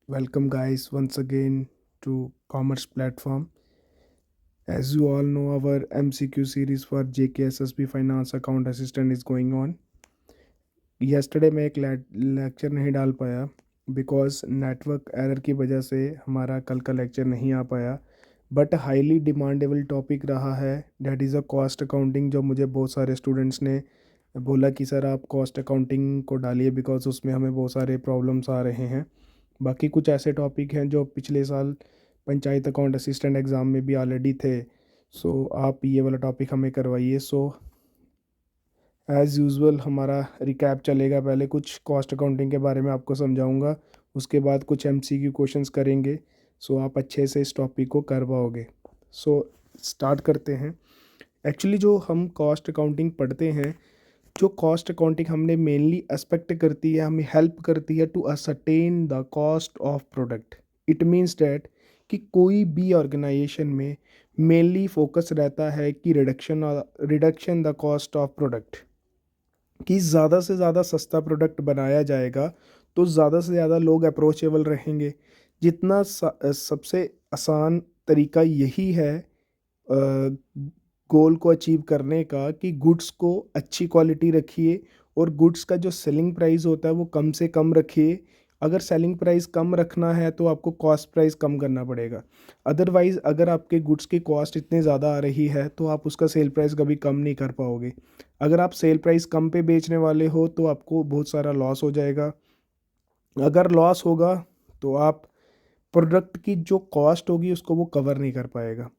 Welcome, guys, once again to Commerce Platform. As you all know, our MCQ series for JKSSB Finance Account Assistant is going on. Yesterday मैं एक lecture नहीं डाल पाया because network error की वजह से हमारा कल का लेक्चर नहीं आ पाया, बट हाईली डिमांडेबल टॉपिक रहा है, that is a cost accounting, जो मुझे बहुत सारे स्टूडेंट्स ने बोला कि सर आप कॉस्ट अकाउंटिंग को डालिए बिकॉज उसमें हमें बहुत सारे प्रॉब्लम्स आ रहे हैं। बाकी कुछ ऐसे टॉपिक हैं जो पिछले साल पंचायत अकाउंट असिस्टेंट एग्ज़ाम में भी ऑलरेडी थे। सो आप ये वाला टॉपिक हमें करवाइए। सो एज़ यूजुअल हमारा रिकैप चलेगा। पहले कुछ कॉस्ट अकाउंटिंग के बारे में आपको समझाऊंगा, उसके बाद कुछ एमसीक्यू क्वेश्चंस करेंगे। सो आप अच्छे से इस टॉपिक को कर पाओगे। सो स्टार्ट करते हैं। एक्चुअली जो हम कॉस्ट अकाउंटिंग पढ़ते हैं, जो कॉस्ट अकाउंटिंग हमने मेनली एस्पेक्ट करती है, हमें हेल्प करती है to ascertain the cost of product. It means that कि कोई भी ऑर्गेनाइजेशन में मेनली फोकस रहता है कि reduction the cost of product, कि ज़्यादा से ज़्यादा सस्ता प्रोडक्ट बनाया जाएगा तो ज़्यादा से ज़्यादा लोग अप्रोचेबल रहेंगे। जितना सबसे आसान तरीका यही है गोल को अचीव करने का, कि गुड्स को अच्छी क्वालिटी रखिए और गुड्स का जो सेलिंग प्राइस होता है वो कम से कम रखिए। अगर सेलिंग प्राइस कम रखना है तो आपको कॉस्ट प्राइस कम करना पड़ेगा। अदरवाइज़ अगर आपके गुड्स की कॉस्ट इतनी ज़्यादा आ रही है तो आप उसका सेल प्राइस कभी कम नहीं कर पाओगे। अगर आप सेल प्राइस कम पे बेचने वाले हो तो आपको बहुत सारा लॉस हो जाएगा। अगर लॉस होगा तो आप प्रोडक्ट की जो कॉस्ट होगी उसको वो कवर नहीं कर पाएगा।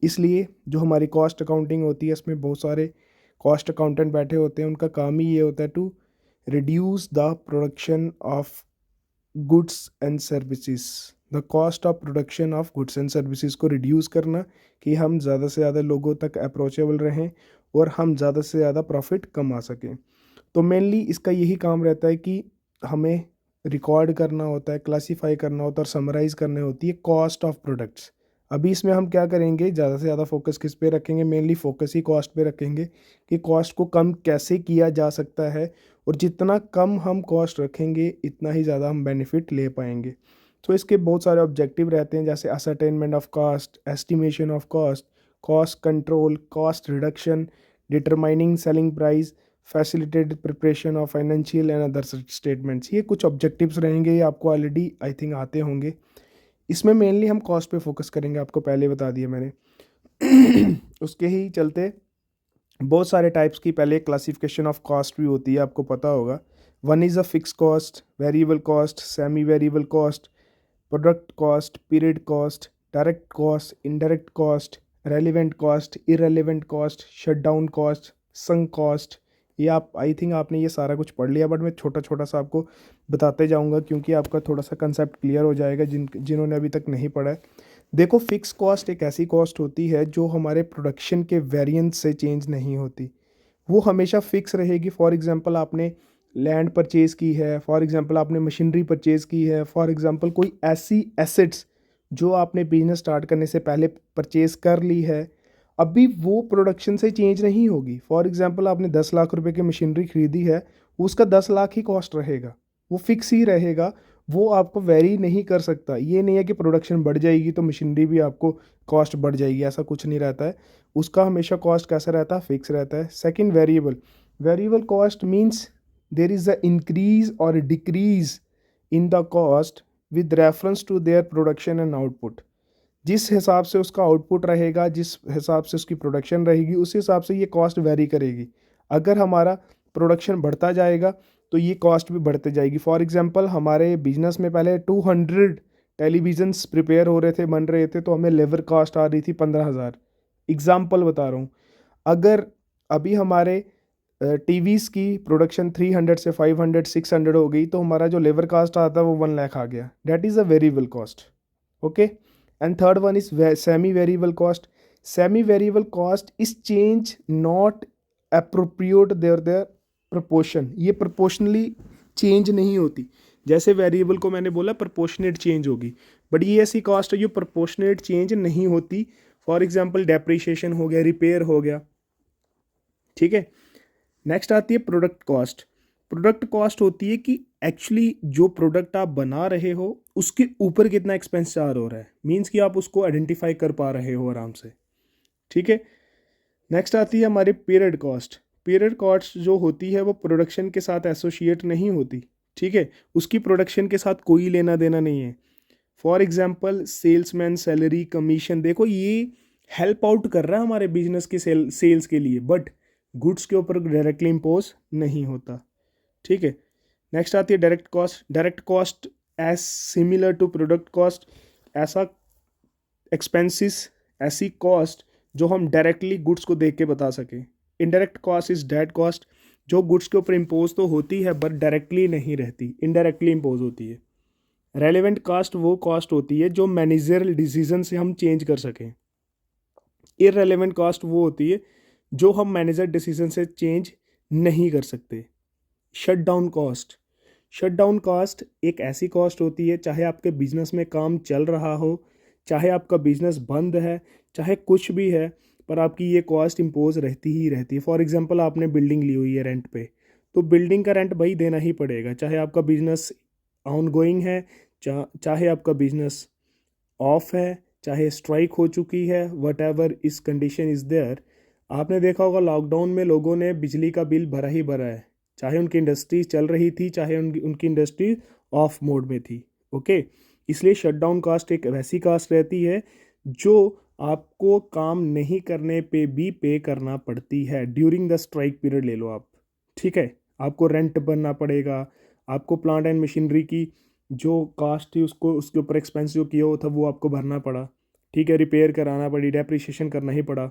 इसलिए जो हमारी कॉस्ट अकाउंटिंग होती है, इसमें बहुत सारे कॉस्ट अकाउंटेंट बैठे होते हैं। उनका काम ही ये होता है to reduce the production of goods and services, the cost of production of goods and services को रिड्यूस करना, कि हम ज़्यादा से ज़्यादा लोगों तक अप्रोचेबल रहें और हम ज़्यादा से ज़्यादा प्रॉफिट कमा सकें। तो मेनली इसका यही काम रहता है कि हमें रिकॉर्ड करना होता है, क्लासीफाई करना होता है और समराइज़ करनी होती है कॉस्ट ऑफ प्रोडक्ट्स। अभी इसमें हम क्या करेंगे, ज़्यादा से ज़्यादा फोकस किस पे रखेंगे, मेनली फोकस ही कॉस्ट पे रखेंगे कि कॉस्ट को कम कैसे किया जा सकता है, और जितना कम हम कॉस्ट रखेंगे इतना ही ज़्यादा हम बेनिफिट ले पाएंगे। तो इसके बहुत सारे ऑब्जेक्टिव रहते हैं, जैसे ascertainment of cost, estimation of cost, cost control, cost reduction, determining selling price, facilitated preparation of financial and other statements. ये कुछ ऑब्जेक्टिव्स रहेंगे, ये आपको ऑलरेडी आई थिंक आते होंगे। इसमें मेनली हम कॉस्ट पे फोकस करेंगे, आपको पहले बता दिया मैंने। उसके ही चलते बहुत सारे टाइप्स की पहले क्लासिफिकेशन ऑफ कॉस्ट भी होती है, आपको पता होगा। One is a fix cost, variable cost, semi variable cost, product cost, period cost, direct cost, indirect cost, relevant cost, irrelevant cost, shutdown cost, sunk cost. ये आप आई थिंक आपने ये सारा कुछ पढ़ लिया, बट मैं छोटा छोटा सा आपको बताते जाऊंगा क्योंकि आपका थोड़ा सा कंसेप्ट क्लियर हो जाएगा जिन्होंने अभी तक नहीं पढ़ा है। देखो, फिक्स कॉस्ट एक ऐसी कॉस्ट होती है जो हमारे प्रोडक्शन के वेरिएंस से चेंज नहीं होती, वो हमेशा फिक्स रहेगी। फॉर एग्जांपल आपने लैंड परचेज़ की है, फॉर एग्जांपल आपने मशीनरी परचेज़ की है, फॉर एग्जांपल कोई ऐसी एसेट्स जो आपने बिजनेस स्टार्ट करने से पहले परचेज़ कर ली है, अभी वो प्रोडक्शन से चेंज नहीं होगी। फॉर एग्जांपल आपने 10 लाख रुपए की मशीनरी खरीदी है, उसका 10 लाख ही कॉस्ट रहेगा, वो फिक्स ही रहेगा, वो आपको वेरी नहीं कर सकता। ये नहीं है कि प्रोडक्शन बढ़ जाएगी तो मशीनरी भी आपको कॉस्ट बढ़ जाएगी, ऐसा कुछ नहीं रहता है। उसका हमेशा कॉस्ट कैसा रहता है, फिक्स रहता है। Second, variable. Variable cost means there is a increase और decrease in the cost with reference to their production and output. जिस हिसाब से उसका आउटपुट रहेगा, जिस हिसाब से उसकी प्रोडक्शन रहेगी, उस हिसाब से ये कॉस्ट वेरी करेगी। अगर हमारा प्रोडक्शन बढ़ता जाएगा तो ये कॉस्ट भी बढ़ते जाएगी। फॉर एग्जांपल हमारे बिजनेस में पहले 200 टेलीविजन्स प्रिपेयर हो रहे थे, बन रहे थे, तो हमें लेबर कॉस्ट आ रही थी 15,000। एग्जाम्पल बता रहा हूँ। अगर अभी हमारे टीवीज़ की प्रोडक्शन 300 से 500 600 हो गई तो हमारा जो लेबर कॉस्ट आता है वो 1 लाख आ गया। That is a variable cost. Okay. And third one is semi variable cost. Semi variable cost is change not appropriate their proportion. ये प्रोपोर्शनली चेंज नहीं होती। जैसे वेरिएबल को मैंने बोला प्रोपोर्शनेट चेंज होगी, बट ये ऐसी कॉस्ट है जो प्रोपोर्शनेट चेंज नहीं होती। फॉर एग्जांपल डेप्रिसिएशन हो गया, रिपेयर हो गया, ठीक है। नेक्स्ट आती है प्रोडक्ट कॉस्ट। प्रोडक्ट कॉस्ट होती है कि एक्चुअली जो प्रोडक्ट आप बना रहे हो उसके ऊपर कितना एक्सपेंस चार्ज हो रहा है, मीन्स कि आप उसको आइडेंटिफाई कर पा रहे हो आराम से। ठीक है, नेक्स्ट आती है हमारी पीरियड कॉस्ट। पीरियड कॉस्ट जो होती है वो प्रोडक्शन के साथ एसोसिएट नहीं होती। ठीक है, उसकी प्रोडक्शन के साथ कोई लेना देना नहीं है। For example salesman salary commission, देखो ये हेल्प आउट कर रहा है हमारे बिजनेस के सेल्स के लिए, बट गुड्स के ऊपर डायरेक्टली इम्पोज नहीं होता। ठीक है, नेक्स्ट आती है direct cost. Direct cost as similar to product cost, ऐसा एक्सपेंसिस, ऐसी कॉस्ट जो हम डायरेक्टली गुड्स को देख के बता सकें। Indirect cost is that cost, जो गुड्स के ऊपर इम्पोज तो होती है बट डायरेक्टली नहीं रहती, इनडायरेक्टली इम्पोज होती है। रेलेवेंट कॉस्ट वो कॉस्ट होती है जो मैनेजरल डिसीजन से हम चेंज कर सकें। इररेलेवेंट कॉस्ट वो होती है जो हम मैनेजर डिसीजन से चेंज नहीं कर सकते। Shut down cost, shut down cost एक ऐसी कॉस्ट होती है, चाहे आपके बिजनेस में काम चल रहा हो, चाहे आपका बिजनेस बंद है, चाहे कुछ भी है, पर आपकी ये कॉस्ट इम्पोज रहती ही रहती है। फॉर एग्जांपल आपने बिल्डिंग ली हुई है रेंट पे, तो बिल्डिंग का रेंट भाई देना ही पड़ेगा, चाहे आपका बिजनेस ऑन गोइंग है, चाहे आपका बिजनेस ऑफ है, चाहे स्ट्राइक हो चुकी है, वट एवर इस कंडीशन इज़ देयर। आपने देखा होगा लॉकडाउन में लोगों ने बिजली का बिल भरा ही भरा है, चाहे उनकी इंडस्ट्री चल रही थी, चाहे उनकी इंडस्ट्री ऑफ मोड में थी। ओके, इसलिए शटडाउन कास्ट एक वैसी कास्ट रहती है जो आपको काम नहीं करने पे भी पे करना पड़ती है ड्यूरिंग द स्ट्राइक पीरियड। ले लो आप, ठीक है, आपको रेंट भरना पड़ेगा, आपको प्लांट एंड मशीनरी की जो कास्ट थी उसको, उसके ऊपर एक्सपेंस जो किया हुआ था वो आपको भरना पड़ा। ठीक है, रिपेयर कराना पड़ी, डेप्रिसिएशन करना ही पड़ा।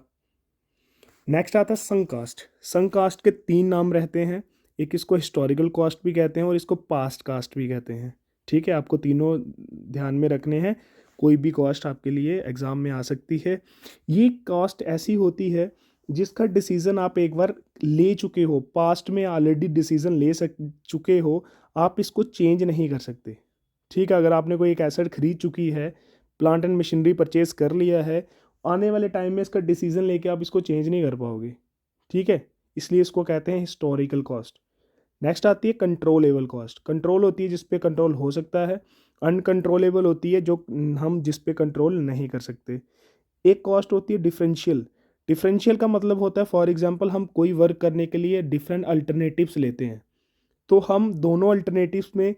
नेक्स्ट आता है संक कास्ट। संक कास्ट के 3 नाम रहते हैं, एक इसको हिस्टोरिकल कॉस्ट भी कहते हैं और इसको पास्ट कास्ट भी कहते हैं। ठीक है, आपको तीनों ध्यान में रखने हैं, कोई भी कॉस्ट आपके लिए एग्ज़ाम में आ सकती है। ये कॉस्ट ऐसी होती है जिसका डिसीज़न आप एक बार ले चुके हो, पास्ट में ऑलरेडी डिसीज़न ले चुके हो, आप इसको चेंज नहीं कर सकते। ठीक है, अगर आपने कोई एक एसेट खरीद चुकी है, प्लांट एंड मशीनरी परचेज कर लिया है, आने वाले टाइम में इसका डिसीजन लेके आप इसको चेंज नहीं कर पाओगे। ठीक है, इसलिए इसको कहते हैं हिस्टोरिकल कॉस्ट। नेक्स्ट आती है कंट्रोलेबल कॉस्ट। कंट्रोल होती है जिस पे कंट्रोल हो सकता है, अनकंट्रोलेबल होती है जो हम जिस पे कंट्रोल नहीं कर सकते। एक कॉस्ट होती है डिफरेंशियल। डिफरेंशियल का मतलब होता है फॉर एग्जांपल हम कोई वर्क करने के लिए डिफरेंट अल्टरनेटिव्स लेते हैं, तो हम दोनों अल्टरनेटिव्स में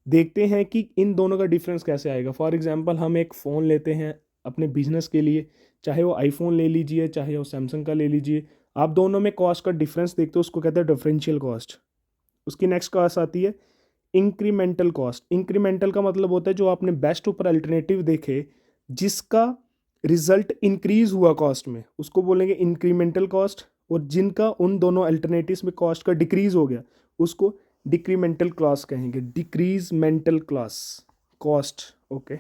देखते हैं कि इन दोनों का डिफरेंस कैसे आएगा। फॉर एग्जांपल हम एक फ़ोन लेते हैं अपने बिजनेस के लिए, चाहे वो आईफोन ले लीजिए, चाहे वो सैमसंग का ले लीजिए, आप दोनों में कॉस्ट का डिफरेंस देखते हो, उसको कहते हैं डिफरेंशियल कॉस्ट। उसकी नेक्स्ट कॉस्ट आती है इंक्रीमेंटल कॉस्ट। इंक्रीमेंटल का मतलब होता है जो आपने बेस्ट ऊपर अल्टरनेटिव देखे जिसका रिजल्ट इंक्रीज हुआ कॉस्ट में, उसको बोलेंगे इंक्रीमेंटल कॉस्ट, और जिनका उन दोनों अल्टरनेटिव्स में कॉस्ट का डिक्रीज हो गया उसको डिक्रीमेंटल क्लास कहेंगे, decremental class cost. Okay,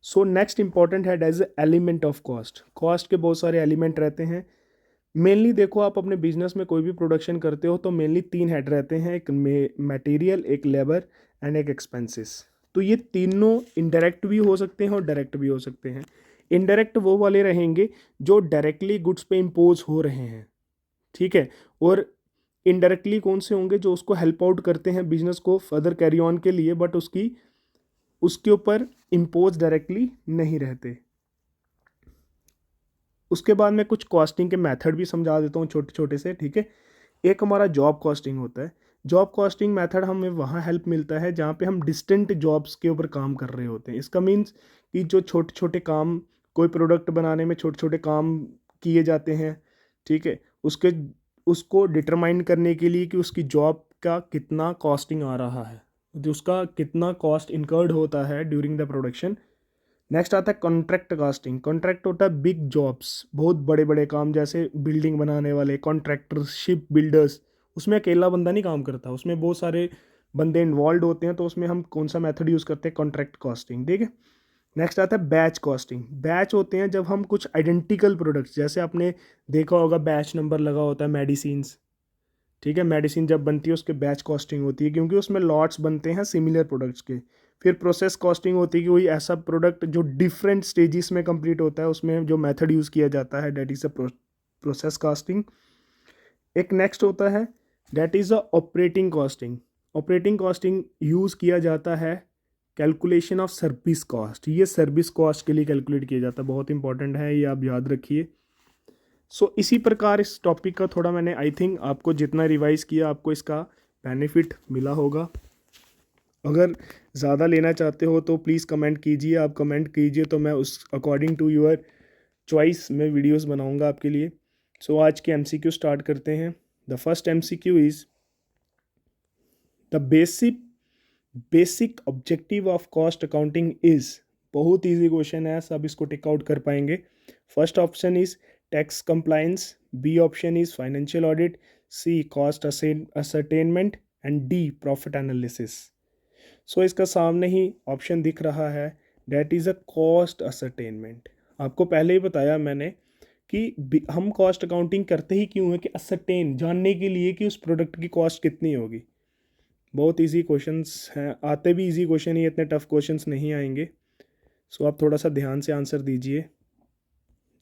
so next important है as element of cost. Cost के बहुत सारे एलिमेंट रहते हैं। मेनली देखो आप अपने बिजनेस में कोई भी प्रोडक्शन करते हो तो मेनली 3 हेड रहते हैं, एक मटेरियल, एक लेबर एंड एक एक्सपेंसेस। तो ये तीनों इनडायरेक्ट भी हो सकते हैं और डायरेक्ट भी हो सकते हैं। इनडायरेक्ट वो वाले रहेंगे जो डायरेक्टली गुड्स पे इम्पोज हो रहे हैं, ठीक है, और इनडायरेक्टली कौन से होंगे जो उसको हेल्प आउट करते हैं बिजनेस को फर्दर कैरी ऑन के लिए, बट उसके ऊपर इम्पोज डायरेक्टली नहीं रहते। उसके बाद मैं कुछ कॉस्टिंग के मेथड भी समझा देता हूँ छोटे छोटे से। ठीक है, एक हमारा जॉब कॉस्टिंग होता है। जॉब कॉस्टिंग मेथड हमें वहाँ हेल्प मिलता है जहाँ पे हम डिस्टेंट जॉब्स के ऊपर काम कर रहे होते हैं। इसका मीन्स कि जो छोटे छोटे काम, कोई प्रोडक्ट बनाने में छोटे छोटे काम किए जाते हैं, ठीक है, उसको डिटरमाइन करने के लिए कि उसकी जॉब का कितना कॉस्टिंग आ रहा है, जो उसका कितना कॉस्ट इनकर्ड होता है ड्यूरिंग द प्रोडक्शन। नेक्स्ट आता है कॉन्ट्रैक्ट कास्टिंग। कॉन्ट्रैक्ट होता है बिग जॉब्स, बहुत बड़े बड़े काम, जैसे बिल्डिंग बनाने वाले कॉन्ट्रैक्टर, शिप बिल्डर्स, उसमें अकेला बंदा नहीं काम करता, उसमें बहुत सारे बंदे इन्वॉल्व होते हैं, तो उसमें हम कौन सा मेथड यूज़ करते हैं, कॉन्ट्रैक्ट कॉस्टिंग। ठीक है, नेक्स्ट आता है बैच कॉस्टिंग। बैच होते हैं जब हम कुछ आइडेंटिकल प्रोडक्ट्स, जैसे आपने देखा होगा बैच नंबर लगा होता है मेडिसिन्स, ठीक है, मेडिसिन जब बनती है उसके बैच कॉस्टिंग होती है क्योंकि उसमें लॉट्स बनते हैं सिमिलर प्रोडक्ट्स के। फिर प्रोसेस कॉस्टिंग होती है कि कोई ऐसा प्रोडक्ट जो डिफरेंट स्टेजेस में कंप्लीट होता है, उसमें जो मेथड यूज़ किया जाता है, date is a process costing. एक नेक्स्ट होता है date is a operating costing. Operating costing use किया जाता है कैलकुलेशन ऑफ सर्विस कॉस्ट, ये सर्विस कॉस्ट के लिए कैलकुलेट किया जाता है, बहुत इंपॉर्टेंट है ये, आप याद रखिए। सो इसी प्रकार इस टॉपिक का थोड़ा मैंने आई थिंक आपको जितना रिवाइज किया आपको इसका बेनिफिट मिला होगा। अगर ज़्यादा लेना चाहते हो तो प्लीज़ कमेंट कीजिए, आप कमेंट कीजिए तो मैं उस अकॉर्डिंग टू योर चॉइस में वीडियोस बनाऊंगा आपके लिए। सो आज के एमसीक्यू स्टार्ट करते हैं। The first MCQ is the basic objective of cost accounting is. बहुत इजी क्वेश्चन है, सब इसको टिक आउट कर पाएंगे। First option is tax compliance, B option is financial audit, C cost ascertainment and D profit analysis. So इसका सामने ही option दिख रहा है, that is a cost ascertainment. आपको पहले ही बताया मैंने कि हम कॉस्ट अकाउंटिंग करते ही क्यों है कि असरटेन जानने के लिए कि उस प्रोडक्ट की कॉस्ट कितनी होगी। बहुत इजी क्वेश्चंस हैं, आते भी इजी क्वेश्चन ही, इतने टफ क्वेश्चंस नहीं आएंगे। सो आप थोड़ा सा ध्यान से आंसर दीजिए।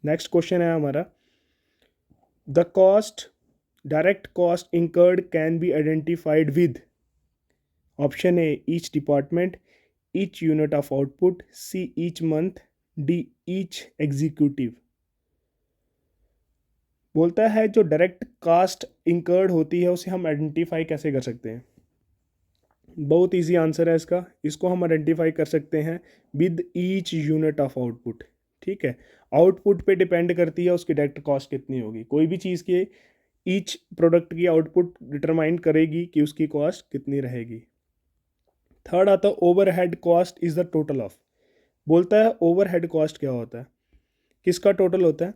नेक्स्ट क्वेश्चन है हमारा, the cost direct cost incurred can be identified with. Option A each department, each unit of output, see each month, D each executive. बोलता है जो डायरेक्ट कास्ट इंकर्ड होती है उसे हम आइडेंटिफाई कैसे कर सकते हैं। बहुत इजी आंसर है इसका, इसको हम आइडेंटिफाई कर सकते हैं with each unit of output. ठीक है, आउटपुट पे डिपेंड करती है उसकी डायरेक्ट कॉस्ट कितनी होगी। कोई भी चीज़ की ईच प्रोडक्ट की आउटपुट डिटरमाइन करेगी कि उसकी कॉस्ट कितनी रहेगी। थर्ड आता है overhead cost is the total of. बोलता है ओवरहेड कॉस्ट क्या होता है, किसका टोटल होता है।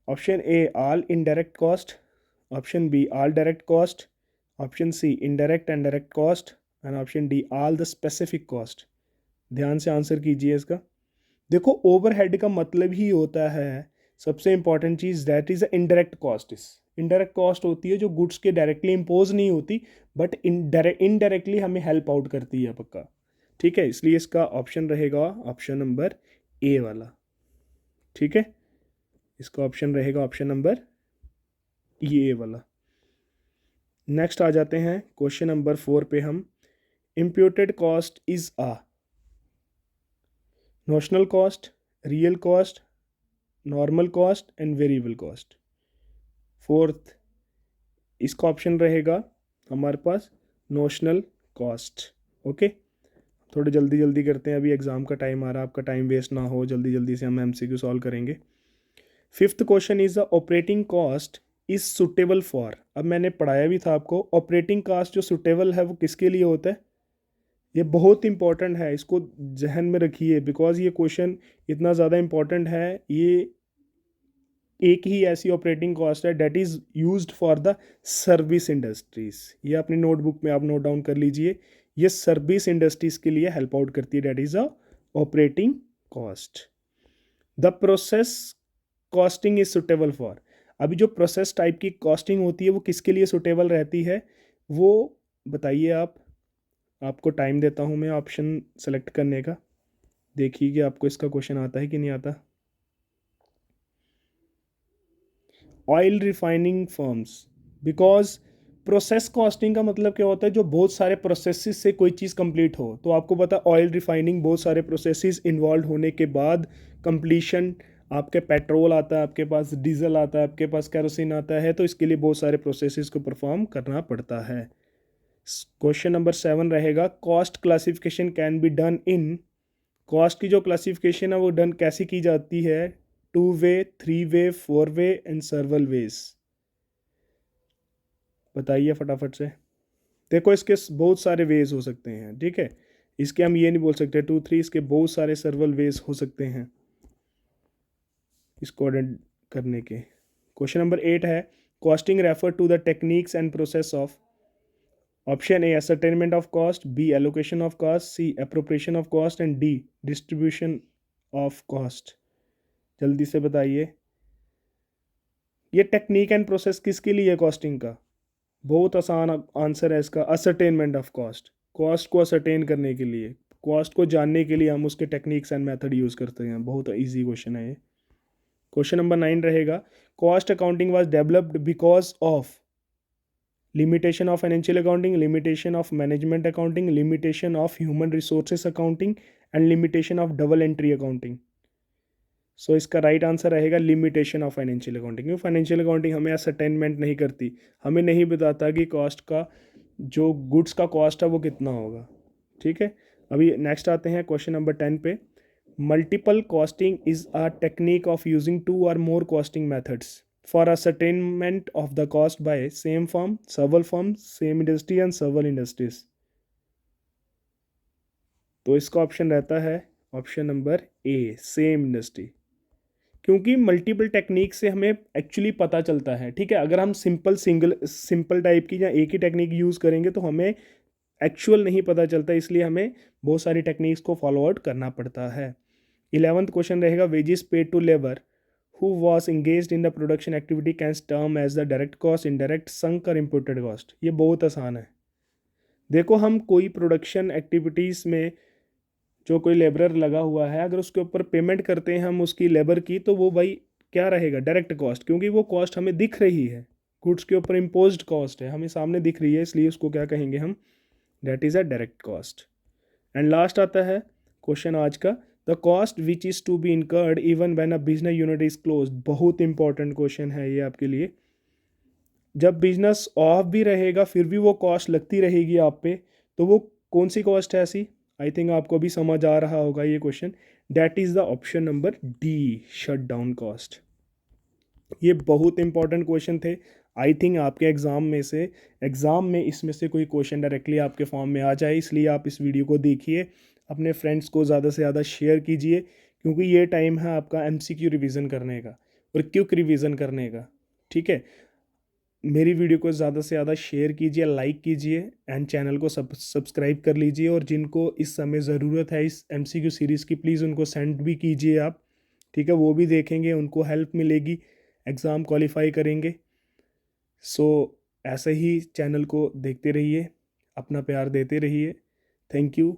Option A all indirect cost, option B all direct cost, option C indirect and direct cost and option D all the specific cost. ध्यान से आंसर कीजिए इसका। देखो ओवरहेड का मतलब ही होता है, सबसे important cheese, that is indirect cost. Indirect cost होती है जो गुड्स के डायरेक्टली इम्पोज नहीं होती बट इनडायरेक्टली हमें हेल्प आउट करती है, पक्का। ठीक है, इसलिए इसका ऑप्शन रहेगा ऑप्शन नंबर ए वाला। ठीक है, इसका ऑप्शन रहेगा ऑप्शन नंबर ये वाला। नेक्स्ट आ जाते हैं क्वेश्चन नंबर 4 पे हम। Imputed cost is a notional cost, real cost, normal cost and variable cost. Fourth इसका ऑप्शन रहेगा हमारे पास नोशनल कॉस्ट। ओके, थोड़े जल्दी जल्दी करते हैं, अभी एग्जाम का टाइम आ रहा है, आपका टाइम वेस्ट ना हो, जल्दी जल्दी से हम एमसीक्यू सॉल्व करेंगे। Fifth question is the operating cost is suitable for. अब मैंने पढ़ाया भी था आपको, ऑपरेटिंग कॉस्ट जो सुटेबल है वो किसके लिए होता है। ये बहुत इंपॉर्टेंट है, इसको जहन में रखिए बिकॉज ये क्वेश्चन इतना ज़्यादा इंपॉर्टेंट है। ये एक ही ऐसी ऑपरेटिंग कॉस्ट है that is used for the service industries. ये अपनी नोटबुक में आप नोट डाउन कर लीजिए, ये सर्विस इंडस्ट्रीज के लिए हेल्प आउट करती है, date is a operating cost. The process costing is suitable for. अभी जो प्रोसेस टाइप की कॉस्टिंग होती है वो किसके लिए सुटेबल रहती है, वो बताइए आप। आपको टाइम देता हूँ मैं ऑप्शन सेलेक्ट करने का, देखिए कि आपको इसका क्वेश्चन आता है कि नहीं आता। Oil refining firms, because process costing का मतलब क्या होता है, जो बहुत सारे प्रोसेसेस से कोई चीज़ कंप्लीट हो। तो आपको पता ऑयल रिफाइनिंग बहुत सारे प्रोसेसेस इन्वॉल्व होने के बाद कंप्लीशन, आपके पेट्रोल आता है, आपके पास डीजल आता है, आपके पास कैरोसिन आता है, तो इसके लिए बहुत सारे प्रोसेसेस को परफॉर्म करना पड़ता है। क्वेश्चन नंबर 7 रहेगा, cost classification can be done in. Cost की जो क्लासिफिकेशन है वो डन कैसी की जाती है, 2 वे, 3 वे, 4 वे एंड सर्वल वेज। बताइए फटाफट से। देखो इसके बहुत सारे वेज हो सकते हैं, ठीक है, इसके हम ये नहीं बोल सकते 2 3, इसके बहुत सारे सर्वल वेज हो सकते हैं इसको करने के। क्वेश्चन नंबर 8 है, costing refer to the techniques and process of. Option A ascertainment of cost, B allocation of cost, C appropriation of cost and D distribution of cost. जल्दी से बताइए, ये टेक्निक एंड प्रोसेस किसके लिए है costing का। बहुत आसान आंसर है इसका, असरटेनमेंट ऑफ कॉस्ट। कॉस्ट को असरटेन करने के लिए, कॉस्ट को जानने के लिए हम उसके टेक्निक्स एंड मेथड यूज़ करते हैं। बहुत इजी क्वेश्चन है ये। क्वेश्चन नंबर 9 रहेगा, cost accounting was developed because of. Limitation of financial accounting, limitation of management accounting, limitation of human resources accounting and limitation of double entry accounting. So इसका right answer रहेगा limitation of financial accounting. क्योंकि financial accounting हमें ascertainment नहीं करती, हमें नहीं बताता कि कॉस्ट का जो गुड्स का कॉस्ट है वो कितना होगा। ठीक है, अभी नेक्स्ट आते हैं क्वेश्चन नंबर 10 पे। Multiple costing is a technique of using two or more costing methods for ascertainment of the cost by same firm, several firms, same industry and several industries। तो इसका ऑप्शन रहता है option number A, same industry. क्योंकि multiple technique से हमें actually पता चलता है। ठीक है, अगर हम सिंपल टाइप की या एक ही टेक्निक यूज़ करेंगे तो हमें एक्चुअल नहीं पता चलता, इसलिए हमें बहुत सारी टेक्निक्स को फॉलो आउट करना पड़ता है। 11th क्वेश्चन रहेगा, wages paid to labour who was engaged in the production activity can term as the direct cost, indirect, sunk or imported cost। ये बहुत आसान है। देखो, हम कोई प्रोडक्शन एक्टिविटीज़ में जो कोई लेबरर लगा हुआ है, अगर उसके ऊपर पेमेंट करते हैं हम उसकी लेबर की, तो वो भाई क्या रहेगा, डायरेक्ट कॉस्ट। क्योंकि वो कॉस्ट हमें दिख रही है, गुड्स के ऊपर इम्पोज्ड कॉस्ट है, हमें सामने दिख रही है, इसलिए उसको क्या कहेंगे हम, that is a direct cost. And last आता है क्वेश्चन आज का, the cost which is to be incurred even when a business unit is close. बहुत इंपॉर्टेंट क्वेश्चन है ये आपके लिए। जब बिजनेस ऑफ भी रहेगा फिर भी वो कॉस्ट लगती रहेगी आप पे, तो वो कौन सी कॉस्ट है ऐसी। आई थिंक आपको अभी समझ आ रहा होगा ये question. That is the option number D, shut down cost. ये बहुत इंपॉर्टेंट क्वेश्चन थे। आई थिंक आपके एग्ज़ाम में इसमें से कोई क्वेश्चन डायरेक्टली आपके फॉर्म में आ जाए, इसलिए आप इस वीडियो को देखिए, अपने फ्रेंड्स को ज़्यादा से ज़्यादा शेयर कीजिए, क्योंकि ये टाइम है आपका एमसीक्यू रिवीजन करने का और क्विक रिवीजन करने का। ठीक है, मेरी वीडियो को ज़्यादा से ज़्यादा शेयर कीजिए, लाइक कीजिए एंड चैनल को सब्सक्राइब कर लीजिए। और जिनको इस समय ज़रूरत है इस एमसीक्यू सीरीज़ की, प्लीज़ उनको सेंड भी कीजिए आप। ठीक है, वो भी देखेंगे, उनको हेल्प मिलेगी, एग्ज़ाम क्वालिफाई करेंगे। सो ऐसे ही चैनल को देखते रहिए, अपना प्यार देते रहिए। Thank you.